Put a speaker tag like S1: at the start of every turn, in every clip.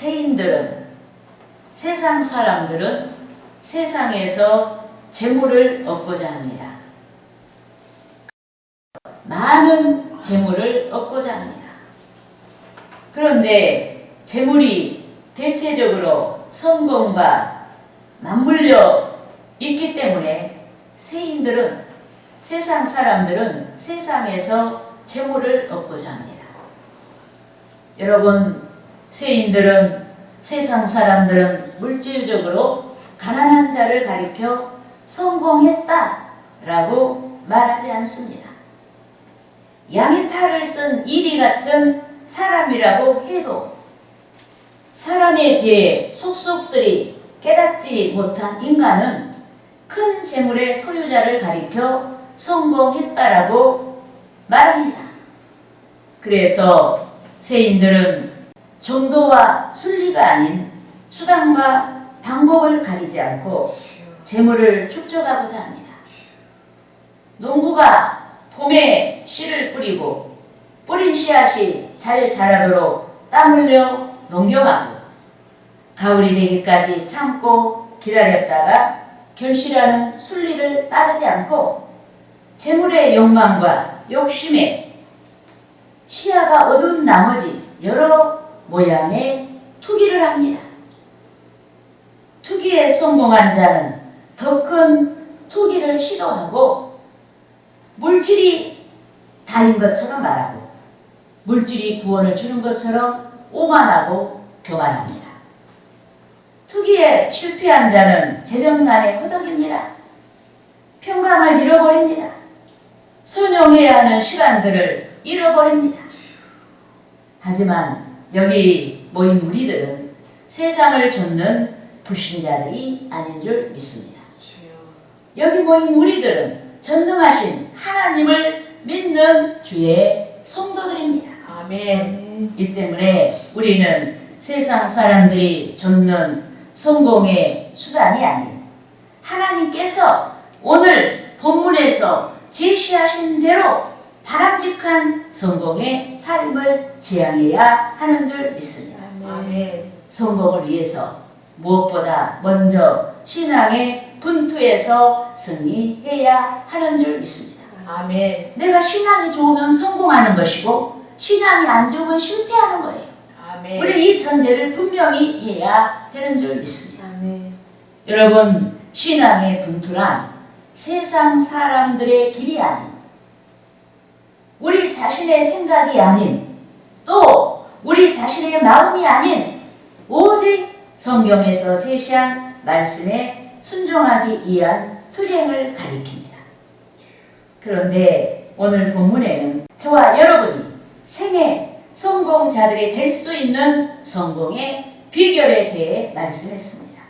S1: 세인들은, 세상 사람들은 세상에서 재물을 얻고자 합니다. 많은 재물을 얻고자 합니다. 그런데 재물이 대체적으로 성공과 맞물려 있기 때문에 세인들은, 세상 사람들은 세상에서 재물을 얻고자 합니다. 여러분, 세인들은, 세상 사람들은 물질적으로 가난한 자를 가리켜 성공했다라고 말하지 않습니다. 양의 탈을 쓴 이리 같은 사람이라고 해도 사람에 대해 속속들이 깨닫지 못한 인간은 큰 재물의 소유자를 가리켜 성공했다라고 말합니다. 그래서 세인들은 정도와 순리가 아닌 수단과 방법을 가리지 않고 재물을 축적하고자 합니다. 농부가 봄에 씨를 뿌리고 뿌린 씨앗이 잘 자라도록 땀 흘려 농경하고 가을이 되기까지 참고 기다렸다가 결실하는 순리를 따르지 않고 재물의 욕망과 욕심에 시야가 어두운 나머지 여러 모양의 투기를 합니다. 투기에 성공한 자는 더 큰 투기를 시도하고 물질이 다인 것처럼 말하고 물질이 구원을 주는 것처럼 오만하고 교만합니다. 투기에 실패한 자는 재력난에 허덕입니다. 평강을 잃어버립니다. 순용해야 하는 시간들을 잃어버립니다. 하지만 여기 모인 우리들은 세상을 좇는 불신자들이 아닌 줄 믿습니다. 여기 모인 우리들은 전능하신 하나님을 믿는 주의 성도들입니다.
S2: 아멘.
S1: 이 때문에 우리는 세상 사람들이 좇는 성공의 수단이 아닌 하나님께서 오늘 본문에서 제시하신 대로 바람직한 성공의 삶을 지향해야 하는 줄 믿습니다.
S2: 아멘.
S1: 성공을 위해서 무엇보다 먼저 신앙의 분투에서 승리해야 하는 줄 믿습니다.
S2: 아멘.
S1: 내가 신앙이 좋으면 성공하는 것이고 신앙이 안 좋으면 실패하는 거예요.
S2: 아멘.
S1: 우리 이 전제를 분명히 해야 되는 줄 믿습니다.
S2: 아멘.
S1: 여러분, 신앙의 분투란 세상 사람들의 길이 아닌 우리 자신의 생각이 아닌 또 우리 자신의 마음이 아닌 오직 성경에서 제시한 말씀에 순종하기 위한 투쟁을 가리킵니다. 그런데 오늘 본문에는 저와 여러분이 생애 성공자들이 될 수 있는 성공의 비결에 대해 말씀했습니다.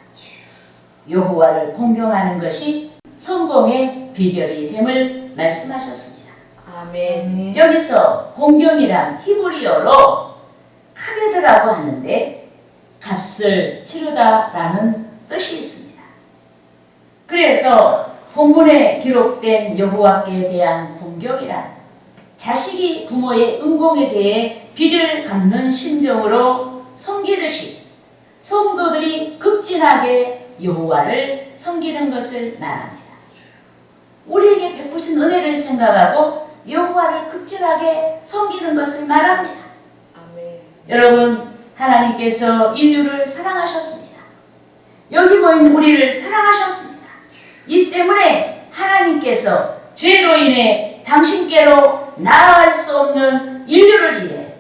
S1: 여호와를 공경하는 것이 성공의 비결이 됨을 말씀하셨습니다.
S2: 아멘.
S1: 여기서 공경이란 히브리어로 카베드라고 하는데 값을 치르다라는 뜻이 있습니다. 그래서 본문에 기록된 여호와께 대한 공경이란 자식이 부모의 은공에 대해 빚을 갚는 심정으로 섬기듯이 성도들이 극진하게 여호와를 섬기는 것을 말합니다. 우리에게 베푸신 은혜를 생각하고 여호와를 극진하게 섬기는 것을 말합니다.
S2: 아멘.
S1: 여러분, 하나님께서 인류를 사랑하셨습니다. 여기 모인 우리를 사랑하셨습니다. 이 때문에 하나님께서 죄로 인해 당신께로 나아갈 수 없는 인류를 위해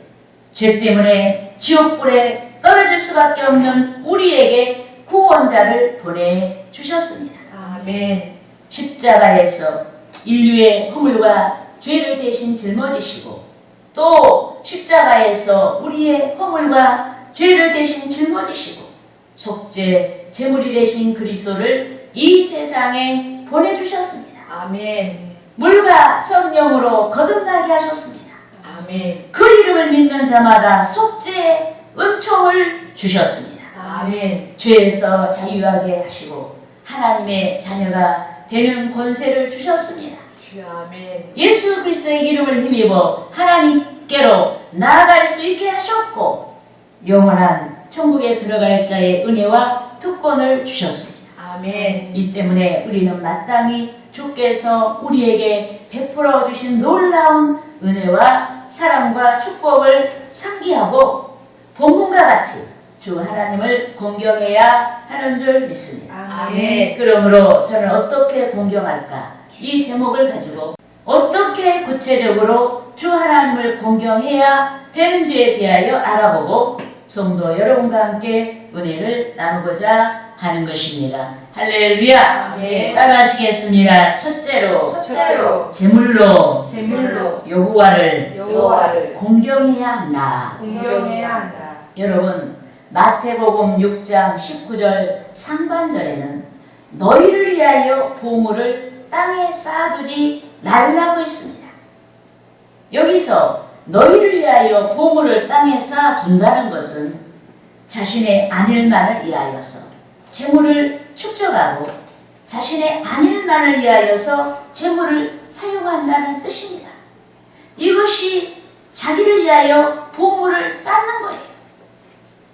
S1: 죄 때문에 지옥불에 떨어질 수밖에 없는 우리에게 구원자를 보내주셨습니다.
S2: 아멘.
S1: 십자가에서 인류의 허물과 죄를 대신 짊어지시고 또 십자가에서 우리의 허물과 죄를 대신 짊어지시고 속죄 제물이 되신 그리스도를 이 세상에 보내주셨습니다.
S2: 아멘.
S1: 물과 성령으로 거듭나게 하셨습니다.
S2: 아멘.
S1: 그 이름을 믿는 자마다 속죄의 은총을 주셨습니다.
S2: 아멘.
S1: 죄에서 자유하게 하시고 하나님의 자녀가 되는 권세를 주셨습니다.
S2: 주 아멘.
S1: 예수 그리스도의 이름을 힘입어 하나님께로 나아갈 수 있게 하셨고 영원한 천국에 들어갈 자의 은혜와 특권을 주셨습니다.
S2: 아멘.
S1: 이 때문에 우리는 마땅히 주께서 우리에게 베풀어 주신 놀라운 은혜와 사랑과 축복을 상기하고 본문과 같이 주 하나님을 공경해야 하는 줄 믿습니다.
S2: 아멘.
S1: 그러므로 저는 어떻게 공경할까? 이 제목을 가지고 어떻게 구체적으로 주 하나님을 공경해야 되는지에 대하여 알아보고 성도 여러분과 함께 은혜를 나누고자 하는 것입니다. 할렐루야!
S2: 아멘.
S1: 따라하시겠습니다. 첫째로
S2: 첫째로
S1: 제물로
S2: 제물로
S1: 여호와를
S2: 여호와를
S1: 공경해야 한다.
S2: 공경해야 한다.
S1: 여러분, 마태복음 6장 19절 상반절에는 너희를 위하여 보물을 땅에 쌓아두지 말라고 했습니다. 여기서 너희를 위하여 보물을 땅에 쌓아둔다는 것은 자신의 안일만을 위하여서 재물을 축적하고 자신의 안일만을 위하여서 재물을 사용한다는 뜻입니다. 이것이 자기를 위하여 보물을 쌓는 거예요.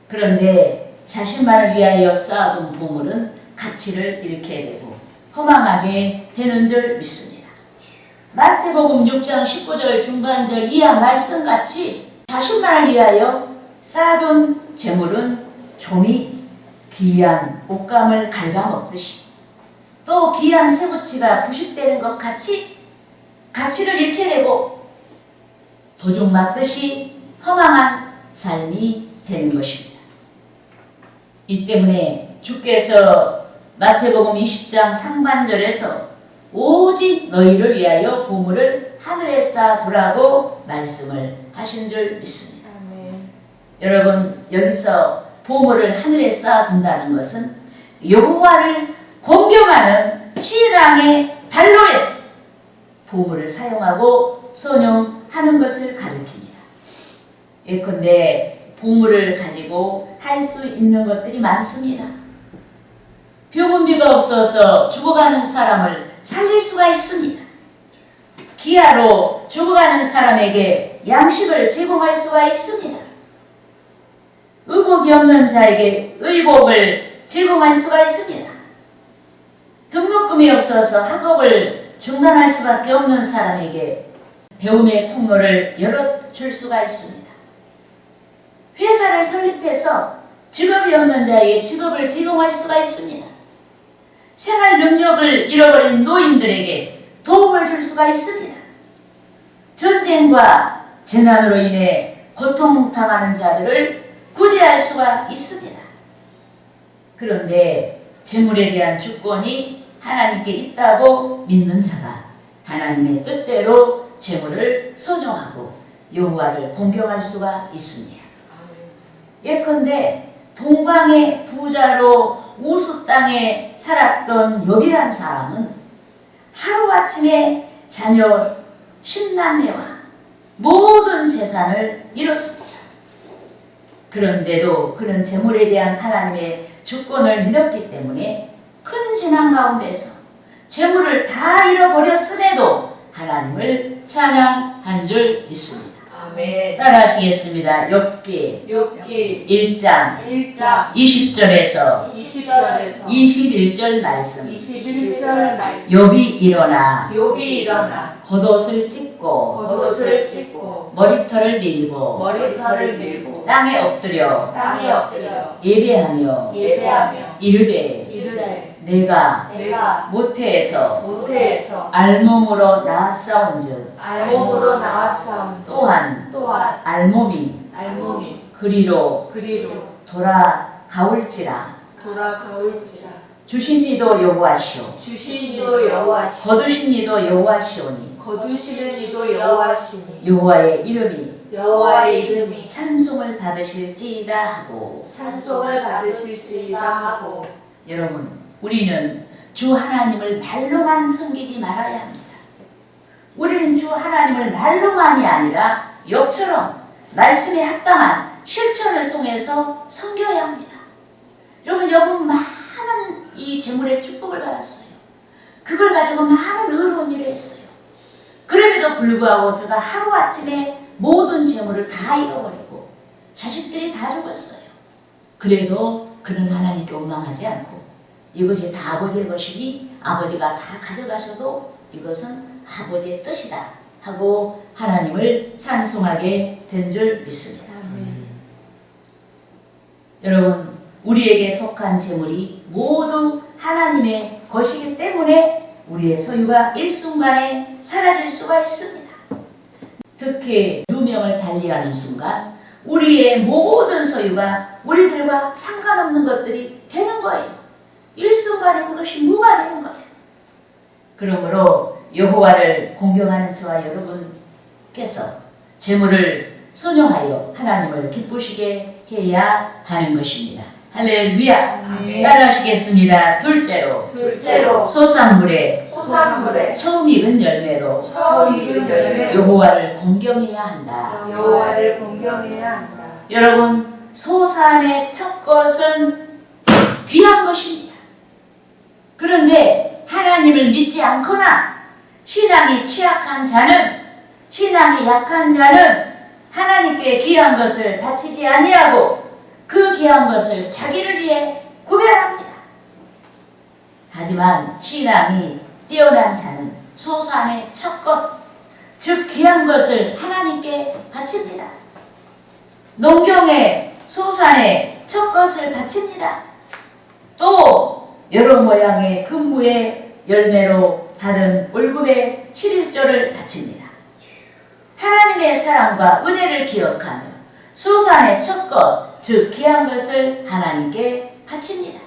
S1: 그런데 자신만을 위하여 쌓아둔 보물은 가치를 잃게 되고 허망하게 되는 줄 믿습니다. 마태복음 6장 19절 중반절 이하 말씀같이 자신만을 위하여 쌓아둔 재물은 좀이 귀한 옷감을 갉아먹듯이 또 귀한 쇠붙이가 부식되는 것 같이 가치를 잃게 되고 도둑 맞듯이 허망한 삶이 되는 것입니다. 이 때문에 주께서 마태복음 20장 상반절에서 오직 너희를 위하여 보물을 하늘에 쌓아두라고 말씀을 하신 줄 믿습니다.
S2: 아멘.
S1: 여러분, 여기서 보물을 하늘에 쌓아둔다는 것은 여호와를 공경하는 신앙의 발로에서 보물을 사용하고 선용하는 것을 가리킵니다. 예컨대 보물을 가지고 할 수 있는 것들이 많습니다. 병원비가 없어서 죽어가는 사람을 살릴 수가 있습니다. 기아로 죽어가는 사람에게 양식을 제공할 수가 있습니다. 의복이 없는 자에게 의복을 제공할 수가 있습니다. 등록금이 없어서 학업을 중단할 수밖에 없는 사람에게 배움의 통로를 열어줄 수가 있습니다. 회사를 설립해서 직업이 없는 자에게 직업을 제공할 수가 있습니다. 생활 능력을 잃어버린 노인들에게 도움을 줄 수가 있습니다. 전쟁과 재난으로 인해 고통당하는 자들을 구제할 수가 있습니다. 그런데 재물에 대한 주권이 하나님께 있다고 믿는 자가 하나님의 뜻대로 재물을 선용하고 여호와를 공경할 수가 있습니다. 예컨대 동방의 부자로 우수 땅에 살았던 욥이란 사람은 하루아침에 자녀 10남매와 모든 재산을 잃었습니다. 그런데도 그는 재물에 대한 하나님의 주권을 믿었기 때문에 큰 재난 가운데서 재물을 다 잃어버렸음에도 하나님을 찬양한 줄 믿습니다.
S2: 아멘.
S1: 따라하시겠습니다. 욥기
S2: 욥기
S1: 1장
S2: 1장
S1: 20절에서
S2: 20절에서
S1: 21절 말씀.
S2: 21절 말씀.
S1: 욥이 일어나
S2: 욥이 일어나
S1: 겉옷을 찢고
S2: 겉옷을 찢고
S1: 머리털을 밀고
S2: 머리털을 밀고
S1: 땅에 엎드려
S2: 땅에 엎드려
S1: 예배하며
S2: 예배하며
S1: 이르되
S2: 이르되
S1: 내가
S2: 내가
S1: 모태에서
S2: 모태에서
S1: 알몸으로 나왔사온즉
S2: 알몸으로 나왔사온즉
S1: 또한 알몸이
S2: 알몸이
S1: 그리로
S2: 그리로
S1: 돌아가올지라.
S2: 돌아가올지라.
S1: 주신 이도 여호와시오
S2: 주신 이도 여호와시니
S1: 거두신 이도 여호와시오니
S2: 거두시는 이도 여호와시니
S1: 여호와의 이름이
S2: 여호와의 이름이
S1: 찬송을 받으실지이다 하고.
S2: 찬송을 받으실지이다 하고.
S1: 여러분, 우리는 주 하나님을 말로만 섬기지 말아야 합니다. 우리는 주 하나님을 말로만이 아니라 욥처럼 말씀에 합당한 실천을 통해서 섬겨야 합니다. 여러분, 욥은 많은 이 재물의 축복을 받았어요. 그걸 가지고 많은 의로운 일을 했어요. 그럼에도 불구하고 저가 하루아침에 모든 재물을 다 잃어버리고 자식들이 다 죽었어요. 그래도 그는 하나님께 원망하지 않고 이것이 다 아버지의 것이니 아버지가 다 가져가셔도 이것은 아버지의 뜻이다 하고 하나님을 찬송하게 된 줄 믿습니다. 여러분, 우리에게 속한 재물이 모두 하나님의 것이기 때문에 우리의 소유가 일순간에 사라질 수가 있습니다. 특히 유명을 달리하는 순간 우리의 모든 소유가 우리들과 상관없는 것들이 되는 거예요. 일순간에 그것이 무가 되는 거예요. 그러므로 여호와를 공경하는 저와 여러분께서 재물을 선용하여 하나님을 기쁘시게 해야 하는 것입니다. 할렐루야.
S2: 아멘.
S1: 따라하시겠습니다. 둘째로 소산물에 처음 익은 열매로 여호와를 공경해야 한다.
S2: 여호와를 공경해야 한다.
S1: 여러분, 소산의 첫 것은 귀한 것입니다. 그런데 하나님을 믿지 않거나 신앙이 취약한 자는, 신앙이 약한 자는 하나님께 귀한 것을 바치지 아니하고 그 귀한 것을 자기를 위해 구별합니다. 하지만 신앙이 뛰어난 자는 소산의 첫 것, 즉 귀한 것을 하나님께 바칩니다. 농경의 소산의 첫 것을 바칩니다. 또 여러 모양의 금부의 열매로 다른 월급의 11조를 바칩니다. 하나님의 사랑과 은혜를 기억하며 소산의 첫 것, 즉 귀한 것을 하나님께 바칩니다.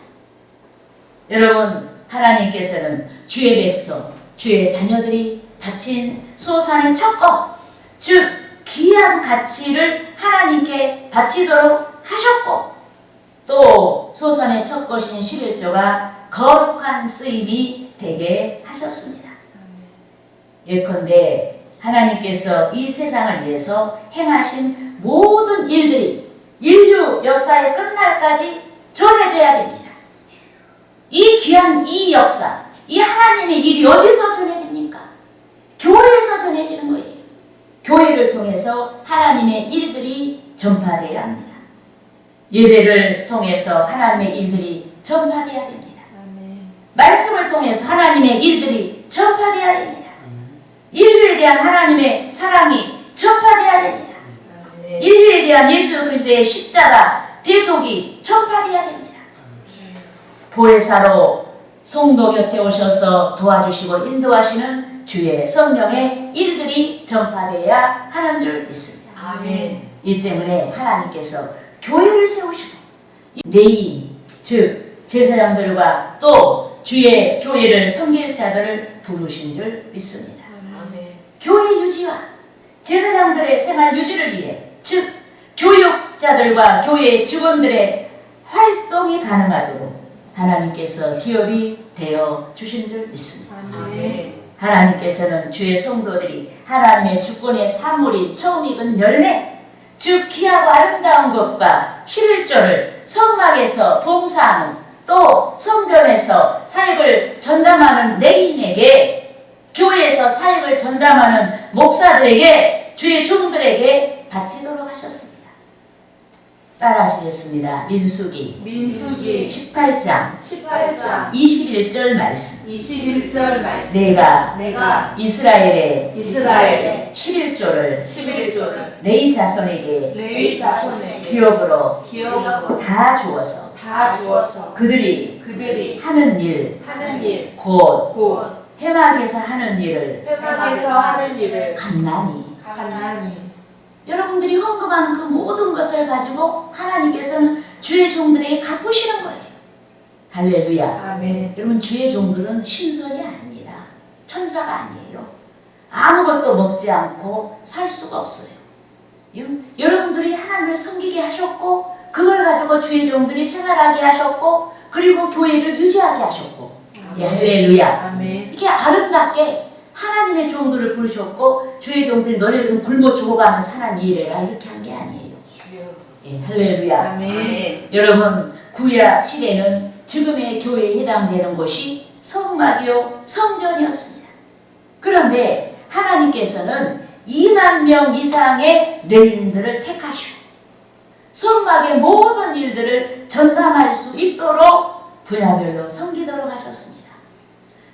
S1: 여러분, 하나님께서는 주의 백성, 주의 자녀들이 바친 소산의 첫 것, 즉 귀한 가치를 하나님께 바치도록 하셨고, 또 소산의 첫 것인 11조가 거룩한 쓰임이 되게 하셨습니다. 예컨대 하나님께서 이 세상을 위해서 행하신 모든 일들이 인류 역사의 끝날까지 전해져야 됩니다. 이 귀한 이 역사, 이 하나님의 일이 어디서 전해집니까? 교회에서 전해지는 거예요. 교회를 통해서 하나님의 일들이 전파되어야 합니다. 예배를 통해서 하나님의 일들이 전파되어야 됩니다. 말씀을 통해서 하나님의 일들이 전파되어야 됩니다. 인류에 대한 하나님의 사랑이 전파되어야 됩니다. 인류에 대한 예수 그리스도의 십자가 대속이 전파되어야 됩니다. 보혜사로 성도 곁에 오셔서 도와주시고 인도하시는 주의 성령의 일들이 전파되어야 하는 줄 믿습니다.
S2: 아멘.
S1: 이 때문에 하나님께서 교회를 세우시고 내인, 즉 제사장들과 또 주의 교회를 섬길 자들을 부르신 줄 믿습니다.
S2: 아멘.
S1: 교회 유지와 제사장들의 생활 유지를 위해, 즉 교육자들과 교회 직원들의 활동이 가능하도록 하나님께서 기업이 되어 주신 줄 믿습니다.
S2: 아멘.
S1: 하나님께서는 주의 성도들이 하나님의 주권의 산물이 처음 익은 열매, 즉 귀하고 아름다운 것과 11조를 성막에서 봉사하는, 또 성전에서 사역을 전담하는 레인에게, 교회에서 사역을 전담하는 목사들에게, 주의 종들에게 바치도록 하셨습니다. 따라하시겠습니다. 민수기 18장 21절 말씀.
S2: 21절 말씀.
S1: 내가 이스라엘의
S2: 11조를
S1: 11조를 내 자손에게
S2: 레위 자손에게
S1: 기업으로
S2: 다
S1: 주어서
S2: 주어서
S1: 그들이 하는 일, 곧 회막에서 하는 일을
S2: 회막에서 하는 일을
S1: 간난히, 여러분들이 헌금하는 그 모든 것을 가지고 하나님께서는 주의 종들에게 갚으시는 거예요. 할렐루야.
S2: 아멘.
S1: 여러분, 주의 종들은 신선이 아닙니다. 천사가 아니에요. 아무것도 먹지 않고 살 수가 없어요. 여러분들이 하나님을 섬기게 하셨고, 그걸 가지고 주의 종들이 생활하게 하셨고, 그리고 교회를 유지하게 하셨고, 예, 할렐루야.
S2: 아멘.
S1: 이렇게 아름답게 하나님의 종들을 부르셨고, 주의 종들이 너네들은 굶어 죽어가면서 하나님 일해라, 이렇게 한 게 아니에요. 예, 할렐루야.
S2: 아멘.
S1: 여러분, 구약 시대는 지금의 교회에 해당되는 곳이 성막이요 성전이었습니다. 그런데 하나님께서는 2만 명 이상의 레위인들을 택하시고 성막의 모든 일들을 전담할 수 있도록 분야별로 섬기도록 하셨습니다.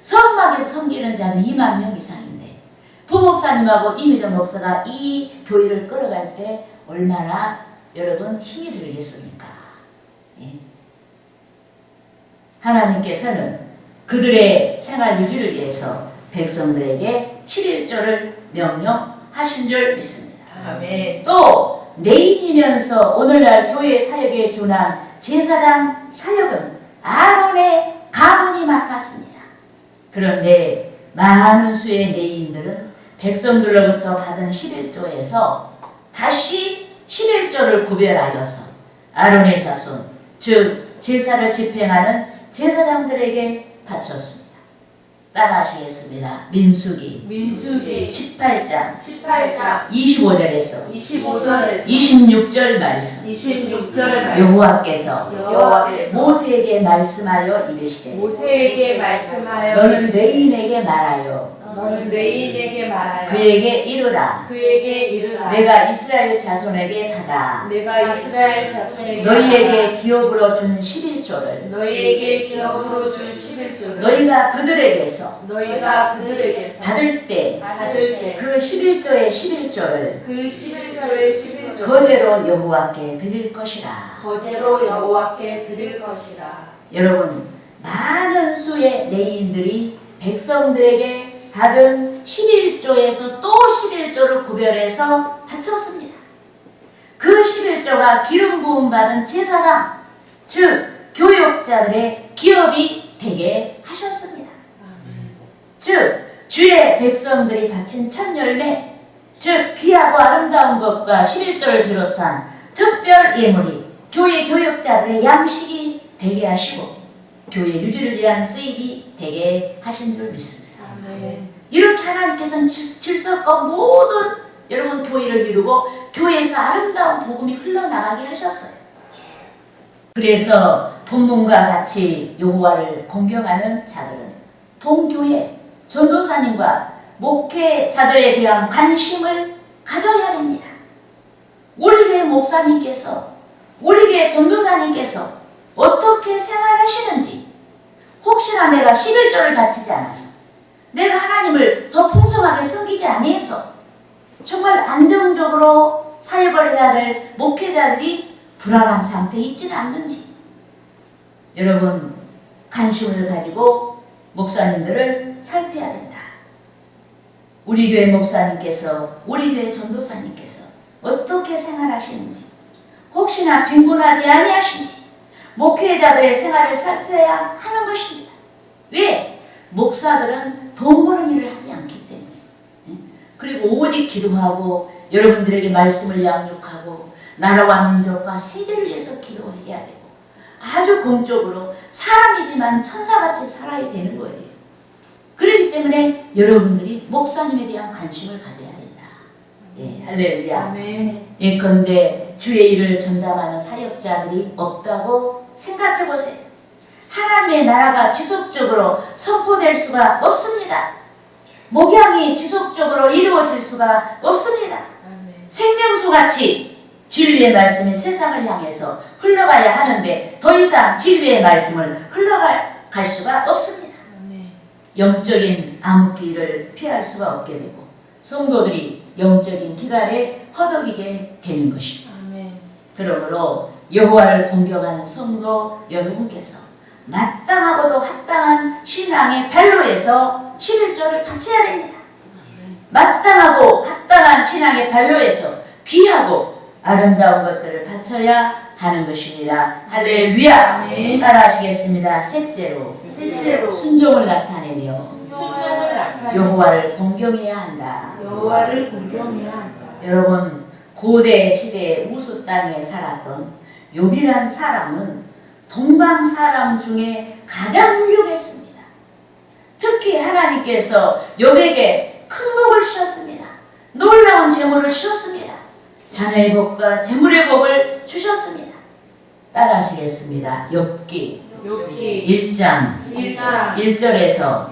S1: 성막에서 섬기는 자는 2만 명 이상인데 부목사님하고 이미정 목사가 이 교회를 끌어갈 때 얼마나 여러분 힘이 들겠습니까? 예. 하나님께서는 그들의 생활 유지를 위해서 백성들에게 11조를 명령하신 줄 믿습니다.
S2: 아멘.
S1: 또 내인이면서 오늘날 교회 사역에 준한 제사장 사역은 아론의 가문이 맡았습니다. 그런데 많은 수의 내인들은 백성들로부터 받은 11조에서 다시 11조를 구별하여서 아론의 자손, 즉 제사를 집행하는 제사장들에게 바쳤습니다. 따라하시겠습니다. 민수기 18장 25절에서 26절 말씀. 여호와께서 모세에게 말씀하여 이르시되 너는 레인에게 말하여 그에게 이르라. 내가 이스라엘 자손에게 받아 너희에게 기업으로 준 11조를 너희가 그들에게서 받을 때 그 11조의 11조를 거제로 여호와께 드릴 것이라. 여러분, 많은 수의 레인들이 백성들에게 받은 11조에서 또 11조를 구별해서 바쳤습니다. 그 11조가 기름 부음 받은 제사장, 즉 교역자들의 기업이 되게 하셨습니다. 즉 주의 백성들이 바친 첫 열매, 즉 귀하고 아름다운 것과 11조를 비롯한 특별 예물이 교회 교역자들의 양식이 되게 하시고 교회 유지를 위한 수입이 되게 하신 줄 믿습니다. 이렇게 하나님께서는 질서껏 모든 여러분 교회를 이루고 교회에서 아름다운 복음이 흘러나가게 하셨어요. 그래서 본문과 같이 여호와를 공경하는 자들은 동교회 전도사님과 목회자들에 대한 관심을 가져야 됩니다. 우리 교회 목사님께서, 우리 교회 전도사님께서 어떻게 생활하시는지, 혹시나 내가 11조를 바치지 않아서, 내가 하나님을 더 풍성하게 섬기지 아니해서 정말 안정적으로 사역을 해야 될 목회자들이 불안한 상태에 있지는 않는지, 여러분 관심을 가지고 목사님들을 살펴야 된다. 우리 교회 목사님께서, 우리 교회 전도사님께서 어떻게 생활하시는지, 혹시나 빈곤하지 아니하신지 목회자들의 생활을 살펴야 하는 것입니다. 왜? 목사들은 돈 버는 일을 하지 않기 때문에. 그리고 오직 기도하고 여러분들에게 말씀을 양육하고 나라와 민족과 세계를 위해서 기도해야 되고 아주 공적으로 사람이지만 천사같이 살아야 되는 거예요. 그렇기 때문에 여러분들이 목사님에 대한 관심을 가져야 된다. 예, 할렐루야. 예컨대 주의 일을 전담하는 사역자들이 없다고 생각해 보세요. 하나님의 나라가 지속적으로 선포될 수가 없습니다. 목양이 지속적으로 이루어질 수가 없습니다. 생명수같이 진리의 말씀이 세상을 향해서 흘러가야 하는데 더 이상 진리의 말씀을 흘러갈 수가 없습니다. 영적인 암흑기를 피할 수가 없게 되고 성도들이 영적인 기갈에 허덕이게 되는 것입니다. 그러므로 여호와를 공경하는 성도 여러분께서 마땅하고도 합당한 신앙의 발로에서 11조를 바쳐야 됩니다. 마땅하고 합당한 신앙의 발로에서 귀하고 아름다운 것들을 바쳐야 하는 것입니다. 할렐루야. 따라하시겠습니다. 셋째로 순종을 나타내며 여호와를 공경해야 한다. 여러분, 고대 시대의 우수 땅에 살았던 욥이란 사람은 동방 사람 중에 가장 훌륭했습니다. 특히 하나님께서 욥에게 큰 복을 주셨습니다. 놀라운 재물을 주셨습니다. 자녀의 복과 재물의 복을 주셨습니다. 따라하시겠습니다. 욥기 1장 1절에서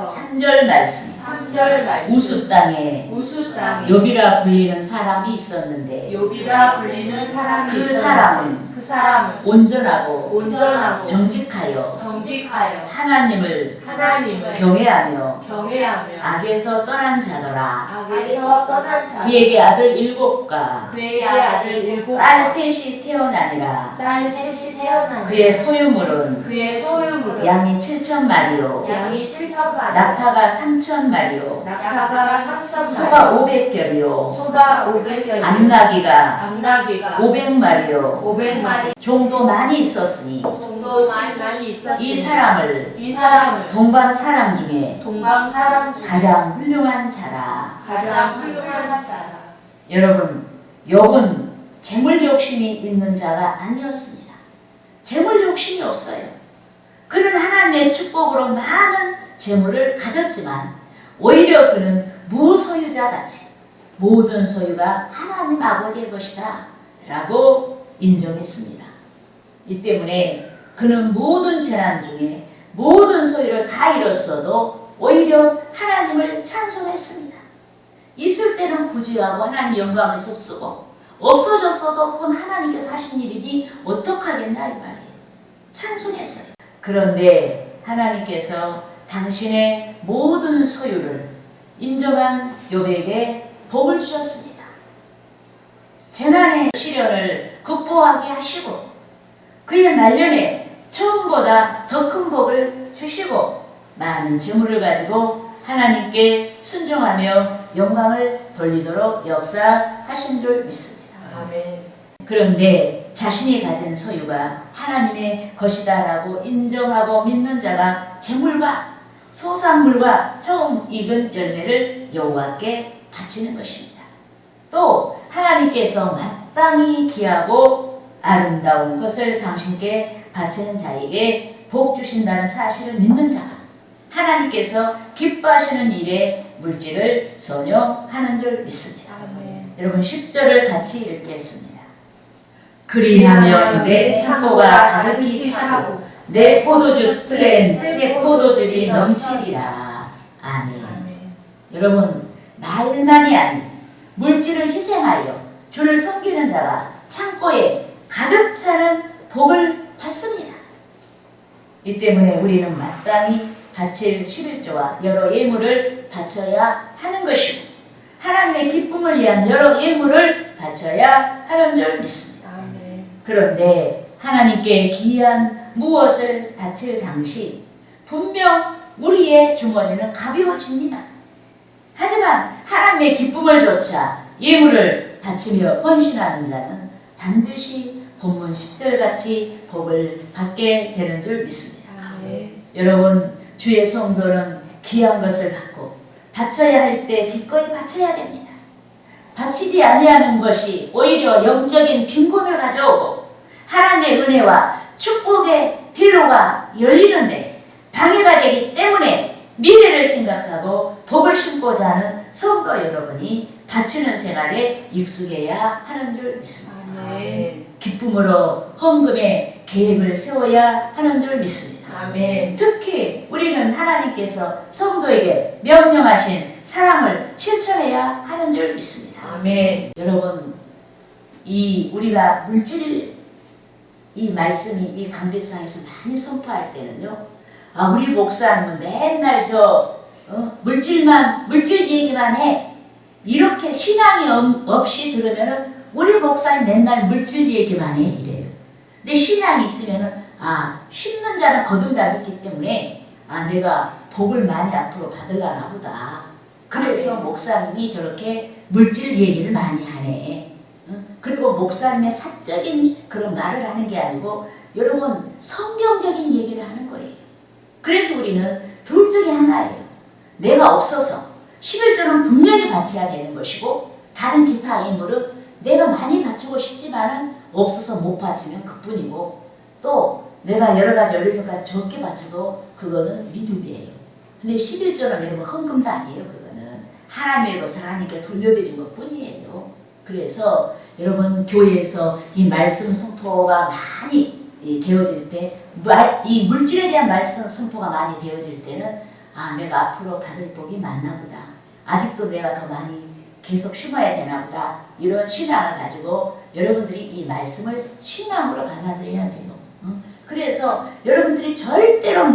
S1: 3절 말씀.
S2: 3절 말씀.
S1: 우수 땅에
S2: 우수 땅에
S1: 욥이라 불리는 사람이 있었는데
S2: 욥이라 불리는 사람이
S1: 그
S2: 있었는데
S1: 사람은
S2: 그 사람은
S1: 온전하고
S2: 온전하고
S1: 정직하여
S2: 정직하여
S1: 하나님을
S2: 하나님을
S1: 경외하며
S2: 경외하며
S1: 악에서 떠난 자더라.
S2: 악에서 떠난 자
S1: 그에게 아들 7과
S2: 그에게 아들 7
S1: 딸 셋이 태어나니라.
S2: 딸 셋이 태어나니
S1: 그의 소유물은
S2: 그의 소유물은
S1: 양이 7,000마리요
S2: 양이 7,000마리
S1: 낙타가 3,000마리요
S2: 낙타가 3,000마리
S1: 소가 500겹이요
S2: 소가 500여
S1: 암나기가
S2: 암나기가
S1: 500마리요
S2: 500마리
S1: 종도 많이 있었으니
S2: 정도 많이 있었으니
S1: 이 사람을
S2: 이 사람을
S1: 동방 사람 중에
S2: 동방 사람 중
S1: 가장 훌륭한 자라.
S2: 가장 훌륭한 자라.
S1: 여러분, 욥은 재물 욕심이 있는 자가 아니었습니다. 재물 욕심이 없어요. 그는 하나님의 축복으로 많은 재물을 가졌지만 오히려 그는 무소유자 같이 모든 소유가 하나님 아버지의 것이다 라고 인정했습니다. 이 때문에 그는 모든 재난 중에 모든 소유를 다 잃었어도 오히려 하나님을 찬송했습니다. 있을 때는 구제하고 하나님 영광에서 쓰고 없어졌어도 그건 하나님께서 하신 일이니 어떡하겠나 이 말이에요. 찬송했어요. 그런데 하나님께서 당신의 모든 소유를 인정한 욥에게 복을 주셨습니다. 재난의 시련을 극복하게 하시고 그의 말년에 처음보다 더 큰 복을 주시고 많은 재물을 가지고 하나님께 순종하며 영광을 돌리도록 역사하신 줄 믿습니다.
S2: 아멘.
S1: 그런데 자신이 가진 소유가 하나님의 것이다라고 인정하고 믿는 자가 재물과 소산물과 처음 익은 열매를 여호와께 바치는 것입니다. 또 하나님께서 마땅히 귀하고 아름다운 것을 당신께 바치는 자에게 복 주신다는 사실을 믿는 자가 하나님께서 기뻐하시는 일에 물질을 선용하는 줄 믿습니다.
S2: 아멘.
S1: 여러분 10절을 같이 읽겠습니다. 그리하며 내 창고가 가득히 차고 내 포도주 틀엔 새 포도즙이 넘치리라. 아멘.
S2: 아멘.
S1: 여러분 말만이 아닌 물질을 희생하여 주를 섬기는 자가 창고에 가득 차는 복을 받습니다. 이 때문에 우리는 마땅히 바칠 11조와 여러 예물을 바쳐야 하는 것이고 하나님의 기쁨을 위한 여러 예물을 바쳐야 하는 줄 믿습니다.
S2: 아멘.
S1: 그런데 하나님께 귀한 무엇을 바칠 당시 분명 우리의 주머니는 가벼워집니다. 하지만 하나님의 기쁨을 조차 예물을 바치며 헌신하는 자는 반드시 본문 10절같이 복을 받게 되는 줄 믿습니다.
S2: 아멘.
S1: 여러분 주의 성도는 귀한 것을 받고 바쳐야 할 때 기꺼이 바쳐야 됩니다. 바치지 아니하는 것이 오히려 영적인 빈곤을 가져오고 하나님의 은혜와 축복의 대로가 열리는데 방해가 되기 때문에 미래를 생각하고 복을 심고자 하는 성도 여러분이 바치는 생활에 익숙해야 하는 줄 믿습니다.
S2: 아멘.
S1: 기쁨으로 헌금의 계획을 세워야 하는 줄 믿습니다.
S2: 아멘.
S1: 특히 우리는 하나님께서 성도에게 명령하신 사랑을 실천해야 하는 줄 믿습니다.
S2: 아멘.
S1: 여러분, 우리가 물질 이 말씀이 이 강대상에서 많이 선포할 때는요, 우리 목사님은 맨날 물질 얘기만 해. 이렇게 신앙이 없이 들으면은 우리 목사님 맨날 물질 얘기만 해 이래요. 근데 신앙이 있으면은 심는 자는 거둔다 했기 때문에 내가 복을 많이 앞으로 받으려나 보다. 그래서 목사님이 저렇게 물질 얘기를 많이 하네. 그리고 목사님의 사적인 그런 말을 하는 게 아니고 여러분 성경적인 얘기를 하는 거예요. 그래서 우리는 둘 중에 하나예요. 내가 없어서 11조는 분명히 바쳐야 되는 것이고 다른 기타 예물은 내가 많이 바치고 싶지만은 없어서 못 바치면 그뿐이고 또 내가 여러 가지 어려우니까 적게 바쳐도 그거는 믿음이에요. 근데 11조는 여러분 헌금도 아니에요. 그거는 하나님의 것을 하나님께 돌려드린 것 뿐이에요. 그래서 여러분 교회에서 이 말씀 선포가 많이 되어질 때 이 물질에 대한 말씀 선포가 많이 되어질 때는 아, 내가 앞으로 받을 복이 많나 보다. 아직도 내가 더 많이 계속 심어야 되나 보다. 이런 신앙을 가지고 여러분들이 이 말씀을 신앙으로 받아들여야 돼요. 그래서 여러분들이 절대로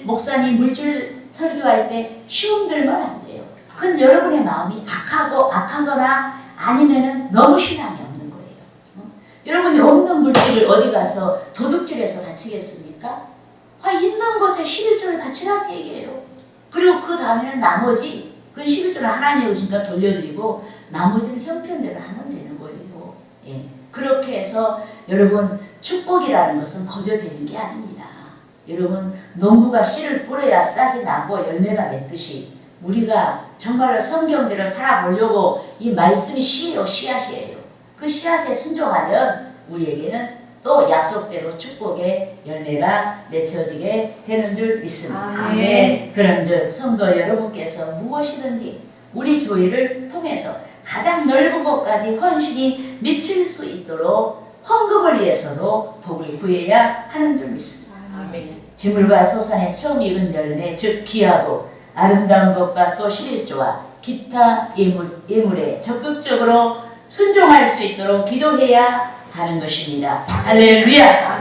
S1: 목사님 물질 설교할 때 시험 들면 안 돼요. 그건 여러분의 마음이 악하거나 아니면은 너무 신앙이 없는 거예요. 여러분이 없는 물질을 어디 가서 도둑질해서 바치겠습니까? 있는 것에 11조를 바치라는 얘기예요. 그리고 그 다음에는 나머지, 그 11조를 하나님의 의신과 돌려드리고 나머지는 형편대로 하면 되는 거예요. 예. 그렇게 해서 여러분 축복이라는 것은 거저되는 게 아닙니다. 여러분 농부가 씨를 뿌려야 싹이 나고 열매가 맺듯이 우리가 정말로 성경대로 살아보려고 이 말씀이 씨예요. 씨앗이에요. 그 씨앗에 순종하면 우리에게는 또 약속대로 축복의 열매가 맺혀지게 되는 줄 믿습니다.
S2: 아멘.
S1: 그런즉 성도 여러분께서 무엇이든지 우리 교회를 통해서 가장 넓은 곳까지 헌신이 미칠 수 있도록 헌금을 위해서도 복을 구해야 하는 줄 믿습니다.
S2: 아멘.
S1: 지물과 소산의 처음 익은 열매, 즉 귀하고 아름다운 것과 또 11조와 기타 예물에 적극적으로 순종할 수 있도록 기도해야 하는 것입니다. 할렐루야!